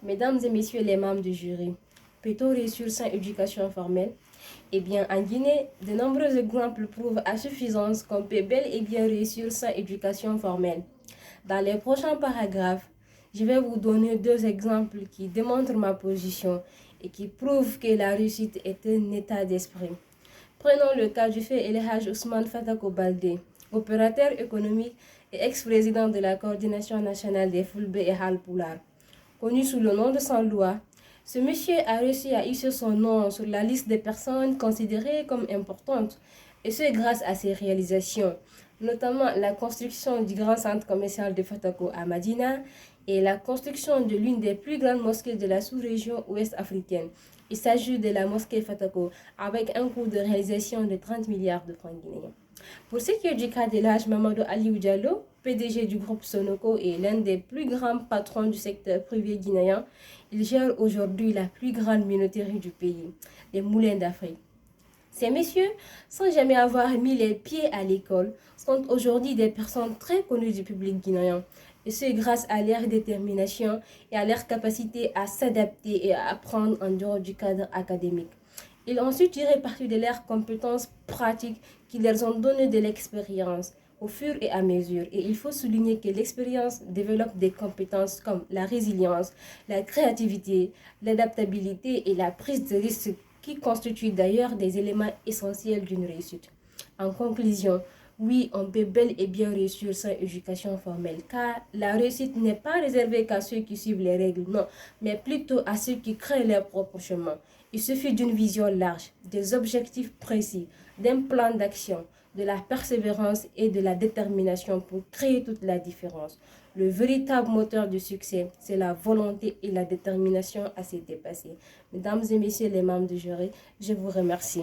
Mesdames et messieurs les membres du jury, peut-on réussir sans éducation formelle? Eh bien, en Guinée, de nombreux exemples prouvent à suffisance qu'on peut bel et bien réussir sans éducation formelle. Dans les prochains paragraphes, je vais vous donner deux exemples qui démontrent ma position et qui prouvent que la réussite est un état d'esprit. Prenons le cas du fait El Hadj Ousmane Fatako Baldé, opérateur économique et ex-président de la coordination nationale des Fulbe et Halpulaar. Connu sous le nom de Sanloua, ce monsieur a réussi à hisser son nom sur la liste des personnes considérées comme importantes, et ce grâce à ses réalisations, notamment la construction du grand centre commercial de Fatako à Madina et la construction de l'une des plus grandes mosquées de la sous-région ouest africaine. Il s'agit de la mosquée Fatako avec un coût de réalisation de 30 milliards de francs guinéens. Pour ce qui est du cas de l'âge Mamadou Aliou Diallo, PDG du groupe Sonoco et l'un des plus grands patrons du secteur privé guinéen, il gère aujourd'hui la plus grande minoterie du pays, les Moulins d'Afrique. Ces messieurs, sans jamais avoir mis les pieds à l'école, sont aujourd'hui des personnes très connues du public guinéen, et ce grâce à leur détermination et à leur capacité à s'adapter et à apprendre en dehors du cadre académique. Ils ont su tirer parti de leurs compétences pratiques qui leur ont donné de l'expérience au fur et à mesure. Et il faut souligner que l'expérience développe des compétences comme la résilience, la créativité, l'adaptabilité et la prise de risque qui constituent d'ailleurs des éléments essentiels d'une réussite. En conclusion, oui, on peut bel et bien réussir sans éducation formelle, car la réussite n'est pas réservée qu'à ceux qui suivent les règles, non, mais plutôt à ceux qui créent leur propre chemin. Il suffit d'une vision large, des objectifs précis, d'un plan d'action, de la persévérance et de la détermination pour créer toute la différence. Le véritable moteur du succès, c'est la volonté et la détermination à se dépasser. Mesdames et messieurs les membres du jury, je vous remercie.